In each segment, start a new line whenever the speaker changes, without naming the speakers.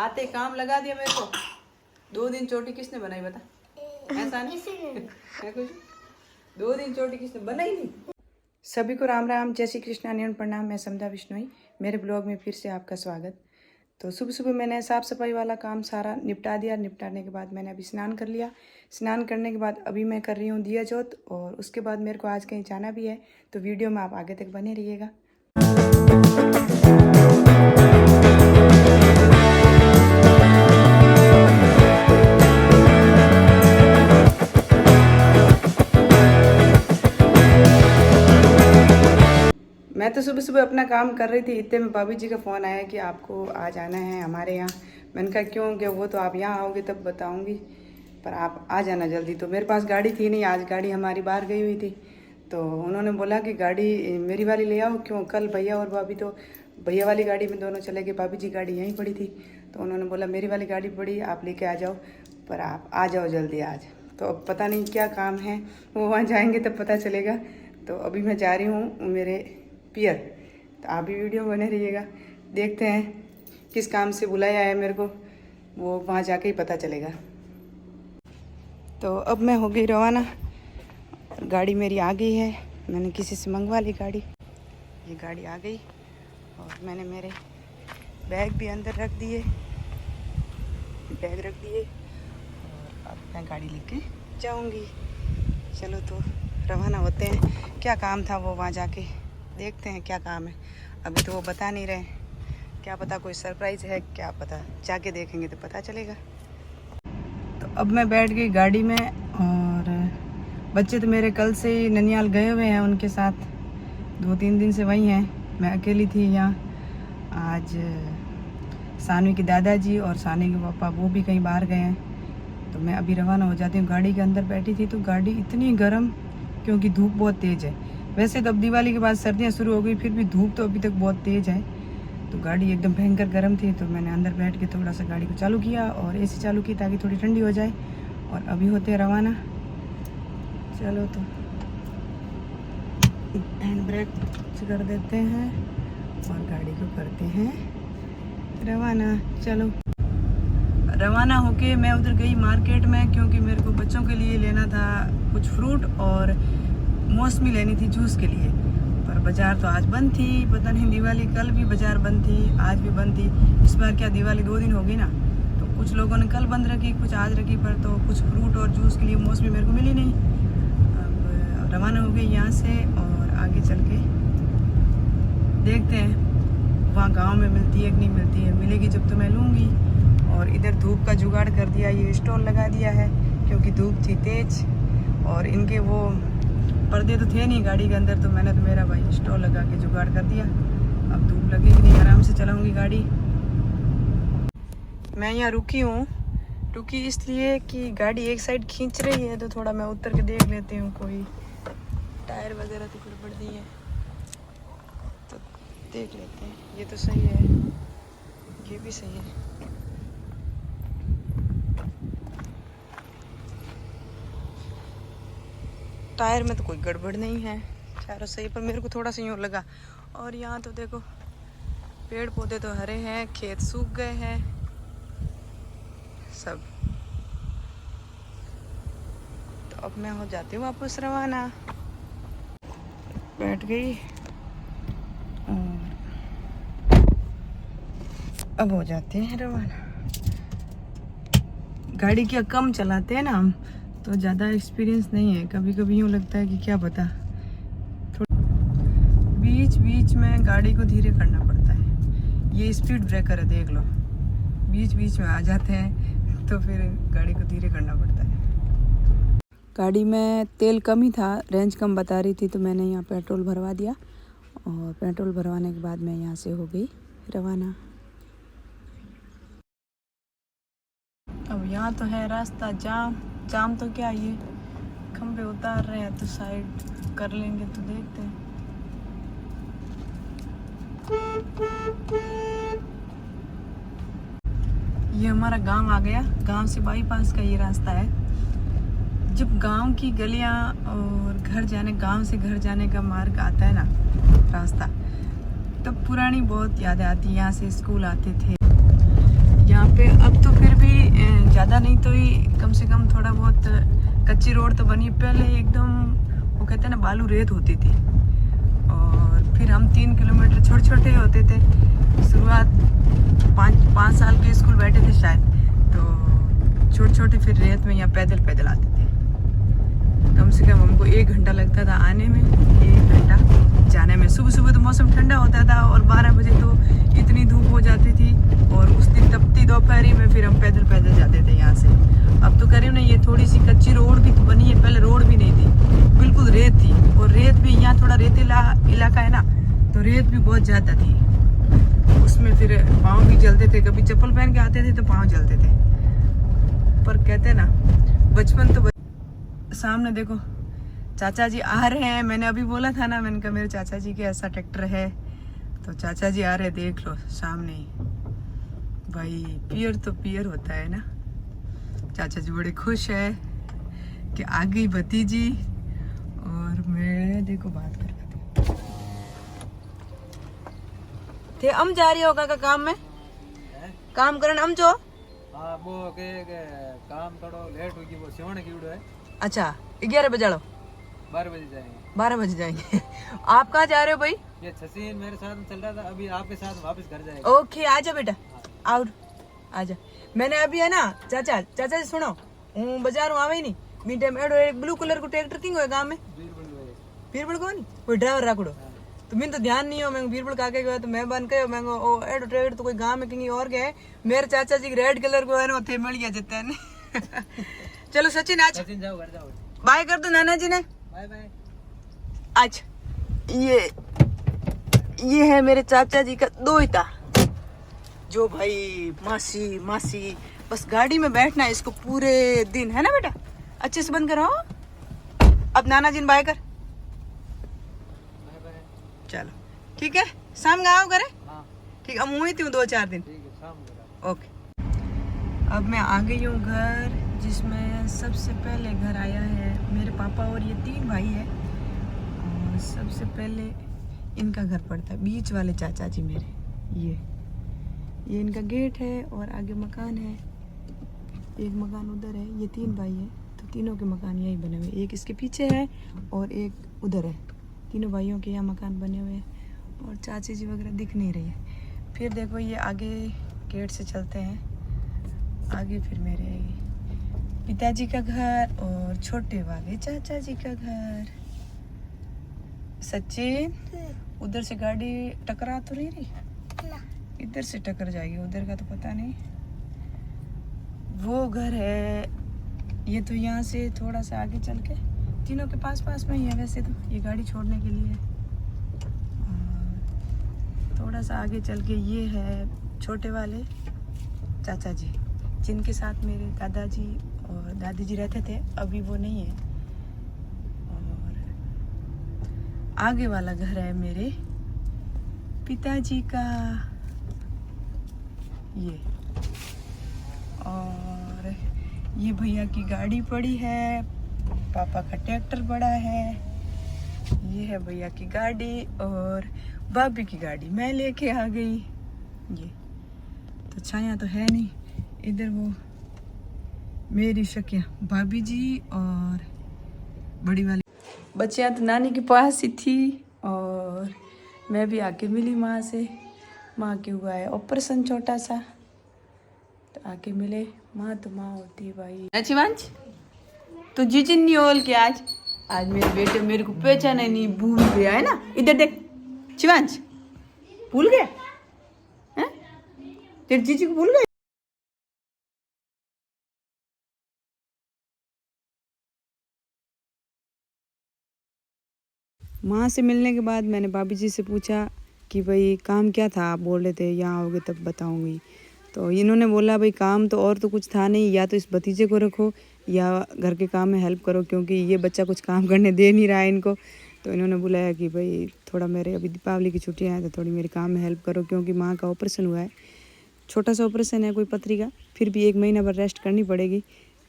आते काम लगा दिया मेरे को। 2 दिन चोटी किसने बनाई बता? ऐसा नहीं है कुछ। 2 दिन चोटी किसने बनाई नहीं। सभी को राम राम, जय श्री कृष्ण, नियम प्रणाम। मैं समधा बिश्नोई, मेरे ब्लॉग में फिर से आपका स्वागत। तो सुबह सुबह मैंने साफ़ सफाई वाला काम सारा निपटा दिया। निपटाने के बाद मैंने अभी स्नान कर लिया। स्नान करने के बाद अभी मैं कर रही हूँ दिया जोत, और उसके बाद मेरे को आज कहीं जाना भी है। तो वीडियो में आप आगे तक बने रहिएगा। मैं तो सुबह सुबह अपना काम कर रही थी, इतने में भाभी जी का फ़ोन आया कि आपको आज आना है हमारे यहाँ। मैंने कहा क्यों, कि वो तो आप यहाँ आओगे तब बताऊँगी, पर आप आ जाना जल्दी। तो मेरे पास गाड़ी थी नहीं, आज गाड़ी हमारी बाहर गई हुई थी। तो उन्होंने बोला कि गाड़ी मेरी वाली ले आओ। क्यों, कल भैया और भाभी तो भैया वाली गाड़ी में दोनों चले गए, भाभी जी गाड़ी यहीं पड़ी थी। तो उन्होंने बोला मेरी वाली गाड़ी पड़ी, आप लेके आ जाओ, पर आप आ जाओ जल्दी आज। तो अब पता नहीं क्या काम है, वो वहाँ जाएंगे तब पता चलेगा। तो अभी मैं जा रही हूँ मेरे पियर। तो आप भी वीडियो बने रहिएगा, देखते हैं किस काम से बुलाया है मेरे को, वो वहाँ जाके ही पता चलेगा। तो अब मैं हो गई रवाना। गाड़ी मेरी आ गई है, मैंने किसी से मंगवा ली गाड़ी। ये गाड़ी आ गई और मैंने मेरे बैग भी अंदर रख दिए, बैग रख दिए, और अब मैं गाड़ी लेके जाऊंगी। चलो तो रवाना होते हैं। क्या काम था वो वहाँ जाके देखते हैं क्या काम है। अभी तो वो बता नहीं रहे, क्या पता कोई सरप्राइज़ है, क्या पता, जाके देखेंगे तो पता चलेगा। तो अब मैं बैठ गई गाड़ी में, और बच्चे तो मेरे कल से ही ननियाल गए हुए हैं, उनके साथ 2-3 दिन से वहीं हैं। मैं अकेली थी यहाँ। आज सानवी के दादाजी और सानी के पापा वो भी कहीं बाहर गए हैं। तो मैं अभी रवाना हो जाती हूँ। गाड़ी के अंदर बैठी थी तो गाड़ी इतनी गर्म, क्योंकि धूप बहुत तेज़ है। वैसे तो अब दिवाली के बाद सर्दियाँ शुरू हो गई, फिर भी धूप तो अभी तक बहुत तेज़ है। तो गाड़ी एकदम भयंकर गर्म थी। तो मैंने अंदर बैठ के थोड़ा सा गाड़ी को चालू किया और एसी चालू की ताकि थोड़ी ठंडी हो जाए। और अभी होते हैं रवाना। चलो तो हैंड ब्रेक कर देते हैं और गाड़ी को करते हैं रवाना। चलो रवाना होके मैं उधर गई मार्केट में, क्योंकि मेरे को बच्चों के लिए लेना था कुछ फ्रूट और मौसमी लेनी थी जूस के लिए। पर बाज़ार तो आज बंद थी। पता नहीं, दिवाली कल भी बाज़ार बंद थी, आज भी बंद थी। इस बार क्या दिवाली 2 दिन हो गई ना, तो कुछ लोगों ने कल बंद रखी, कुछ आज रखी। पर तो कुछ फ्रूट और जूस के लिए मौसमी मेरे को मिली नहीं। अब रवाना हो गई यहाँ से, और आगे चल के देखते हैं वहाँ गांव में मिलती है कि नहीं मिलती है। मिलेगी जब तो मैं लूँगी। और इधर धूप का जुगाड़ कर दिया, ये स्टॉल लगा दिया है, क्योंकि धूप थी तेज और इनके वो पर्दे तो थे नहीं गाड़ी के अंदर। तो मैंने तो मेरा भाई स्टॉल लगा के जुगाड़ कर दिया। अब धूप लगेगी नहीं, आराम से चलाऊंगी गाड़ी। मैं यहाँ रुकी हूँ, रुकी इसलिए कि गाड़ी एक साइड खींच रही है। तो थोड़ा मैं उतर के देख लेती हूँ, कोई टायर वगैरह तो गड़बड़ दी है तो देख लेते हैं। ये तो सही है, ये भी सही है। टायर में तो कोई गड़बड़ नहीं है, चारों सही। पर मेरे को थोड़ा सा यूँ लगा। और यहाँ तो देखो पेड़ पौधे तो हरे हैं, खेत सूख गए हैं सब। तो अब मैं हो जाती हूँ वापस रवाना। बैठ गई और अब हो जाते हैं रवाना। गाड़ी क्या कम चलाते हैं ना हम, तो ज़्यादा एक्सपीरियंस नहीं है। कभी कभी यूँ लगता है कि क्या पता, बीच बीच में गाड़ी को धीरे करना पड़ता है। ये स्पीड ब्रेकर है, देख लो, बीच बीच में आ जाते हैं तो फिर गाड़ी को धीरे करना पड़ता है। गाड़ी में तेल कम ही था, रेंज कम बता रही थी, तो मैंने यहाँ पेट्रोल भरवा दिया। और पेट्रोल भरवाने के बाद मैं यहाँ से हो गई रवाना। अब यहाँ तो है रास्ता जाम। जाम तो क्या, ये खंबे उतार रहे हैं, तो साइड कर लेंगे तो देखते हैं। ये हमारा गांव आ गया। गांव से बाईपास का ये रास्ता है। जब गांव की गलियां और घर जाने, गांव से घर जाने का मार्ग आता है ना, रास्ता, तब पुरानी बहुत यादें आती। यहाँ से स्कूल आते थे, यहाँ पे। अब तो फिर भी ज़्यादा नहीं तो ही कम से कम थोड़ा बहुत कच्ची रोड तो बनी। पहले एकदम वो कहते हैं ना बालू रेत होती थी। और फिर हम 3 किलोमीटर छोटे छोटे होते थे। शुरुआत 5 साल के स्कूल बैठे थे शायद, तो छोटे छोटे फिर रेत में यहाँ पैदल पैदल आते थे। कम से कम हमको 1 घंटा लगता था आने में, 1 घंटा जाने में। सुबह सुबह तो मौसम ठंडा होता था और 12 बजे तो इतनी धूप हो जाती थी। और उस दिन तपती दोपहरी में फिर हम पैदल पैदल जाते थे यहाँ से। अब तो करीब ना ये थोड़ी सी कच्ची रोड भी तो बनी है, पहले रोड भी नहीं थी, बिल्कुल रेत थी। और रेत भी यहाँ थोड़ा रेतीला इलाका है ना, तो रेत भी बहुत ज़्यादा थी। उसमें फिर पाँव भी जलते थे, कभी चप्पल पहन के आते थे तो पाँव जलते थे। पर कहते ना बचपन तो सामने देखो चाचा जी आ रहे हैं। मैंने अभी बोला था ना, मैंने कहा मेरे चाचा जी के ऐसा ट्रैक्टर है, तो चाचा जी आ रहे, देख लो सामने ही। भाई पियर तो पियर होता है ना। चाचा जी बड़े खुश है कि आ गई भतीजी। और मैं देखो बात कर रही थे। हम जा रही होगा का काम में काम करने हम जो
हाँ वो के काम थोड़ा लेट होगी, वो सिवण की है।
अच्छा 11 बजे लो,
12 बजे जाएंगे।
12 बजे जाएंगे। आप कहाँ जा रहे हो भाई?
ये छसीन मेरे साथ में चल रहा था, अभी आपके साथ वापस घर जाएगा।
ओके आजा बेटा, आओ आजा। मैंने अभी है ना चाचा जी सुनो, हूँ बाजार आवे ही नहीं मीटे में एक ब्लू कलर को ट्रैक्टर किंग है गांव में। बीरबल को नहीं कोई ड्राइवर राखड़ो, तो मैंने तो ध्यान नहीं हो। मैं बीरबल काके गयो तो मैं बन के मैं ओ एडो ट्रैक्टर तो कोई गांव में किंग और गए। मेरे चाचा जी रेड कलर को है ना थे मिल गया जते ने। चलो सचिन आज
सचिन जाओ घर जाओ,
बाय कर दो नाना जी ने।
Bye bye.
आज ये है मेरे चाचा जी का दोहिता, जो भाई मासी मासी बस गाड़ी में बैठना है इसको पूरे दिन, है ना बेटा? अच्छे से बंद करो। अब नाना जी ने बाय कर।
Bye bye.
चलो ठीक है, शाम का आओ करे।
हाँ
ठीक है, हम हुई थी 2-4 दिन।
ठीक है, शाम को।
ओके। अब मैं आ गई हूँ घर, जिसमें सबसे पहले घर आया है मेरे पापा और ये 3 भाई है। और सबसे पहले इनका घर पड़ता है, बीच वाले चाचा जी मेरे। ये इनका गेट है और आगे मकान है। एक मकान उधर है, ये 3 भाई है तो तीनों के मकान यही बने हुए। एक इसके पीछे है और एक उधर है। तीनों भाइयों के यहाँ मकान बने हुए हैं और चाची जी वगैरह दिख नहीं रही है। फिर देखो ये आगे गेट से चलते हैं आगे, फिर मेरे पिताजी का घर और छोटे वाले चाचा जी का घर। सचिन उधर से गाड़ी टकरा तो नहीं रही, इधर से टकर जाएगी, उधर का तो पता नहीं। वो घर है ये तो यहाँ से थोड़ा सा आगे चल के, तीनों के पास पास में ही है वैसे तो, ये गाड़ी छोड़ने के लिए है। थोड़ा सा आगे चल के ये है छोटे वाले चाचा जी, जिनके साथ मेरे दादाजी और दादी जी रहते थे, अभी वो नहीं है। और आगे वाला घर है मेरे पिताजी का ये। और ये भैया की गाड़ी पड़ी है, पापा का ट्रैक्टर पड़ा है। ये है भैया की गाड़ी और भाभी की गाड़ी मैं लेके आ गई। ये तो छाया तो है नहीं, इधर वो मेरी शकिया भाभी जी और बड़ी वाली बच्चियाँ तो नानी के पास ही थी। और मैं भी आके मिली माँ से। माँ के हुआ है ऑपरेशन छोटा सा, तो आके मिले। माँ तो माँ होती है भाई। अच्छी तो जिजिन नहीं होल के आज मेरे बेटे मेरे को पहचाने नहीं, भूल गया है ना। इधर देख शिवांश, भूल गया हैं? तेरे जीजी को भूल गए। माँ से मिलने के बाद मैंने भाभी जी से पूछा कि भाई काम क्या था, आप बोल रहे थे यहाँ आओगे तब बताऊंगी। तो इन्होंने बोला भाई काम तो और तो कुछ था नहीं, या तो इस भतीजे को रखो या घर के काम में हेल्प करो, क्योंकि ये बच्चा कुछ काम करने दे नहीं रहा है इनको। तो इन्होंने बुलाया कि भाई थोड़ा मेरे अभी दीपावली की छुट्टियाँ हैं तो थोड़ी मेरे काम में हेल्प करो, क्योंकि माँ का ऑपरेशन हुआ है, छोटा सा ऑपरेशन है कोई पथरी का, फिर भी 1 महीना भर रेस्ट करनी पड़ेगी।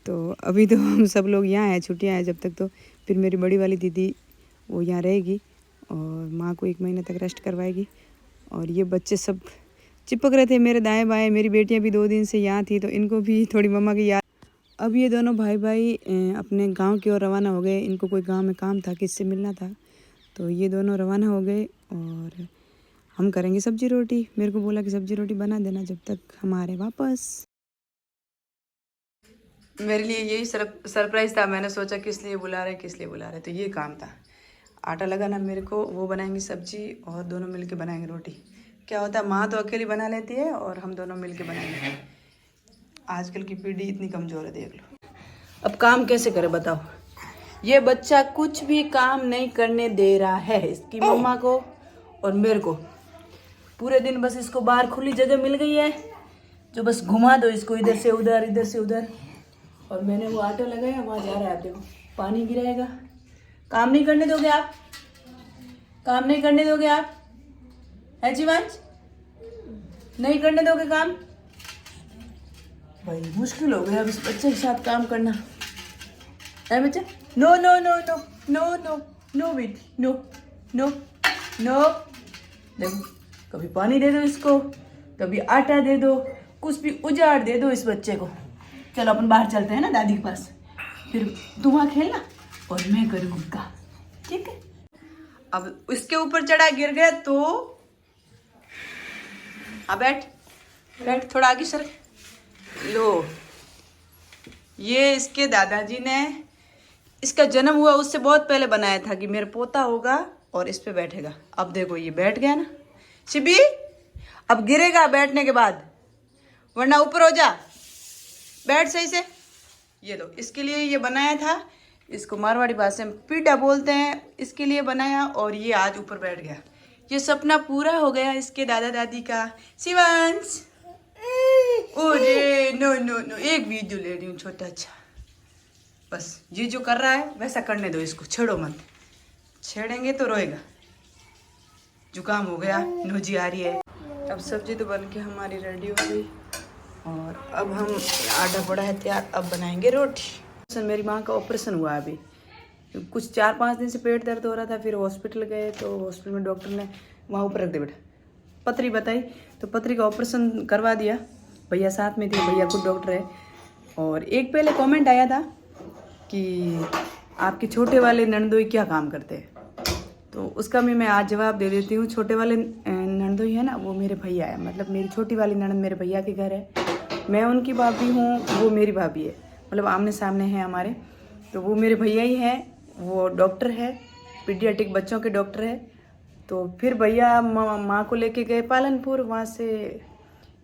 तो अभी तो हम सब लोग यहाँ हैं, छुट्टियाँ हैं जब तक, तो फिर मेरी बड़ी वाली दीदी वो यहाँ रहेगी और माँ को 1 महीने तक रेस्ट करवाएगी। और ये बच्चे सब चिपक रहे थे मेरे दाएं बाएं। मेरी बेटियां भी 2 दिन से यहाँ थी तो इनको भी थोड़ी मम्मा की याद। अब ये दोनों भाई भाई अपने गांव की ओर रवाना हो गए। इनको कोई गांव में काम था, किससे मिलना था, तो ये दोनों रवाना हो गए और हम करेंगे सब्जी रोटी। मेरे को बोला कि सब्जी रोटी बना देना जब तक हम आ रहे वापस। मेरे लिए यही सरप्राइज़ था। मैंने सोचा किस लिए बुला रहे, तो ये काम था। आटा लगाना मेरे को, वो बनाएंगी सब्जी और दोनों मिलके बनाएंगे रोटी। क्या होता है, माँ तो अकेली बना लेती है और हम दोनों मिलके बनाएंगे। आजकल की पीढ़ी इतनी कमज़ोर है, देख लो। अब काम कैसे करे बताओ। ये बच्चा कुछ भी काम नहीं करने दे रहा है, इसकी मम्मा को और मेरे को। पूरे दिन बस इसको बाहर खुली जगह मिल गई है जो बस घुमा दो इसको, इधर से उधर इधर से उधर। और मैंने वो आटा लगाया, वहाँ जा रहा है। आप देखो पानी गिराएगा। काम नहीं करने दोगे आप? काम नहीं करने दोगे आप? है जीवांश? नहीं करने दोगे काम? भाई मुश्किल हो गया अब इस बच्चे के साथ काम करना है बच्चा। No no no no no no no बेटी, नो नो नो। देखो कभी पानी दे दो इसको, कभी आटा दे दो, कुछ भी उजाड़ दे दो इस बच्चे को। चलो अपन बाहर चलते हैं ना दादी के पास, फिर तू वहाँ खेलना और मैं करूँगी काम, ठीक है। अब इसके ऊपर चढ़ा, गिर गया तो हाँ बैठ बैठ, थोड़ा आगे सर। लो ये इसके दादाजी ने, इसका जन्म हुआ उससे बहुत पहले बनाया था कि मेरा पोता होगा और इस पे बैठेगा। अब देखो ये बैठ गया ना शिबी, अब गिरेगा बैठने के बाद, वरना ऊपर हो जा, बैठ सही से। ये लो इसके लिए ये बनाया था। इसको मारवाड़ी भाषा में पीढ़ा बोलते हैं, इसके लिए बनाया और ये आज ऊपर बैठ गया। ये सपना पूरा हो गया इसके दादा दादी का। शिवांश ओरे नो नो नो, एक वीडियो ले रही हूँ छोटा। अच्छा बस ये जो कर रहा है वैसा करने दो इसको, छेड़ो मत। छेड़ेंगे तो रोएगा। जुकाम हो गया, नोजी आ रही है। अब सब्जी तो बन के हमारी रेडी हो गई और अब हम आटा पड़ा है तैयार, अब बनाएंगे रोटी। मेरी माँ का ऑपरेशन हुआ अभी, कुछ 4-5 दिन से पेट दर्द हो रहा था। फिर हॉस्पिटल गए तो हॉस्पिटल में डॉक्टर ने वहाँ ऊपर रख दे बेटा, पथरी बताई, तो पथरी का ऑपरेशन करवा दिया। भैया साथ में थे, भैया खुद डॉक्टर है। और एक पहले कमेंट आया था कि आपके छोटे वाले नंदोई क्या काम करते हैं, तो उसका भी मैं आज जवाब दे देती हूँ। छोटे वाले नंदोई है ना, वो मेरे भैया है। मतलब मेरी छोटी वाली ननद मेरे भैया के घर है, मैं उनकी भाभी हूँ, वो मेरी भाभी है। मतलब आमने सामने है हमारे, तो वो मेरे भैया ही है। वो डॉक्टर है, पीडियाट्रिक बच्चों के डॉक्टर है। तो फिर भैया माँ को लेके गए पालनपुर, वहाँ से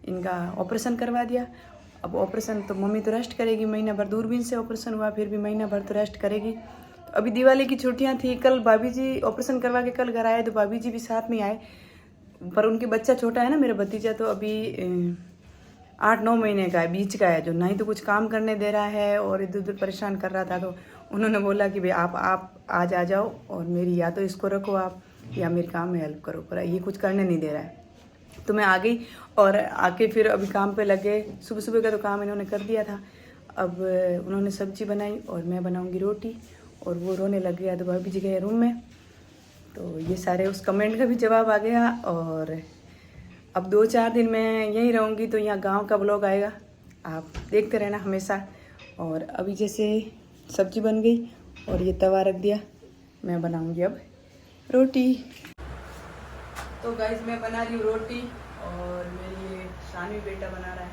इनका ऑपरेशन करवा दिया। अब ऑपरेशन तो मम्मी तो रेस्ट करेगी महीना भर, दूरबीन से ऑपरेशन हुआ, फिर भी महीना भर तो रेस्ट करेगी। तो अभी दिवाली की छुट्टियां थी, कल भाभी जी ऑपरेशन करवा के कल घर आए, तो भाभी जी भी साथ में आए। पर उनके बच्चा छोटा है ना मेरा भतीजा, तो अभी 8-9 महीने का है, बीच का है, जो नहीं तो कुछ काम करने दे रहा है और इधर उधर परेशान कर रहा था। तो उन्होंने बोला कि भाई आप आज आ जाओ और मेरी या तो इसको रखो आप या मेरे काम में हेल्प करो, पर ये कुछ करने नहीं दे रहा है। तो मैं आ गई और आके फिर अभी काम पे लग गए। सुबह सुबह का तो काम इन्होंने कर दिया था। अब उन्होंने सब्जी बनाई और मैं बनाऊंगी रोटी, और वो रोने लग गया तो भाभी जी गए रूम में। तो ये सारे उस कमेंट का भी जवाब आ गया। और अब 2-4 दिन मैं यहीं रहूँगी, तो यहाँ गांव का ब्लॉग आएगा, आप देखते रहना हमेशा। और अभी जैसे सब्जी बन गई और ये तवा रख दिया, मैं बनाऊँगी अब रोटी। तो गाइस मैं बना रही हूँ रोटी और मेरे लिए शानवी बेटा बना रहा है।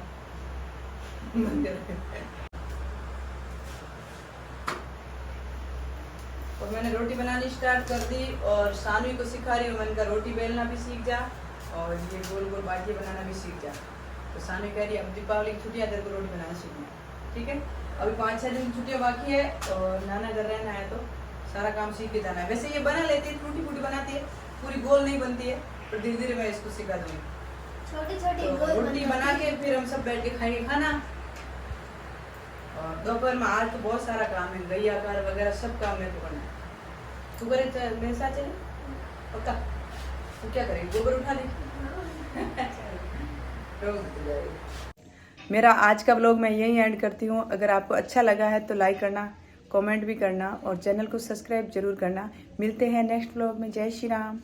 और मैंने रोटी बनानी स्टार्ट कर दी और शानवी को सिखा रही हूँ। मैंने कहा रोटी बेलना भी सीख जा और ये गोल गोल बाटियाँ बनाना भी सीख जा। तो शानवी कह रही है अब दीपावली की छुट्टियाँ तेरे को रोटी बनाना सीखना है, ठीक है। अभी 5-6 दिन की छुट्टियाँ बाकी है और नाना घर रहना है, तो सारा काम सीख के जाना है। वैसे ये बना लेती है, टूटी फूटी बनाती है, पूरी गोल नहीं बनती है, तो धीरे धीरे मैं इसको सिखा दूंगी। छोटी छोटी तो रोटी बना के फिर हम सब बैठ के खाएंगे खाना। और दोपहर में आज तो बहुत सारा काम है, गैया कार वगैरह सब काम मेरे को करना है। तू करे मेरे साथ चले पक्का? तू क्या करेगी, गोबर उठा दे। मेरा आज का व्लॉग मैं यहीं एंड करती हूँ। अगर आपको अच्छा लगा है तो लाइक करना, कमेंट भी करना और चैनल को सब्सक्राइब जरूर करना। मिलते हैं नेक्स्ट व्लॉग में। जय श्री राम।